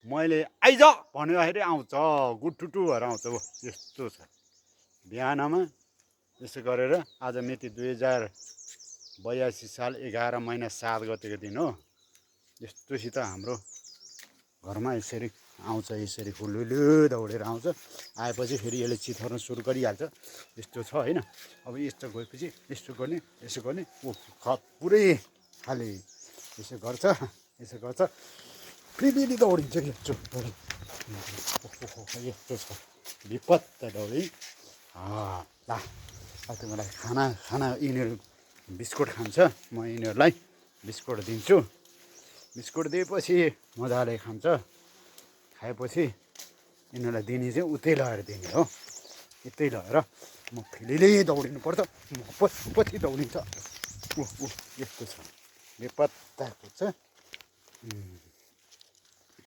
मैले आइज भन्दाखेरि आउँछ गुटुटु भएर आउँछ। यस्तो छ बिहानमा। यसो गरेर आज मिति 2082 साल 11 महिना 7 गतेको दिन हो। यस्तोसित हाम्रो घरमा यसरी आउँछ, यसरी हुलुलु दौडेर आउँछ। आएपछि फेरि यसले चिथर्न सुरु गरिहाल्छ। यस्तो छ होइन। अब यस्तो गएपछि यस्तो गर्ने पुरै खाले यसो गर्छ, यसो गर्छ, फेरि दौडिन्छ। यस्तो यस्तो छ विपत्त दौडी। ल मलाई खाना यिनीहरू बिस्कुट खान्छ, म यिनीहरूलाई बिस्कुट दिन्छु। बिस्कुट दिएपछि मजाले खान्छ। खाएपछि यिनीहरूलाई दिने चाहिँ उतै लगेर दिने हो। यतै लगेर म फेरि दौडिनु पर्छ, म पछि दौडिन्छ। यस्तो छ बेपत्ताको छ।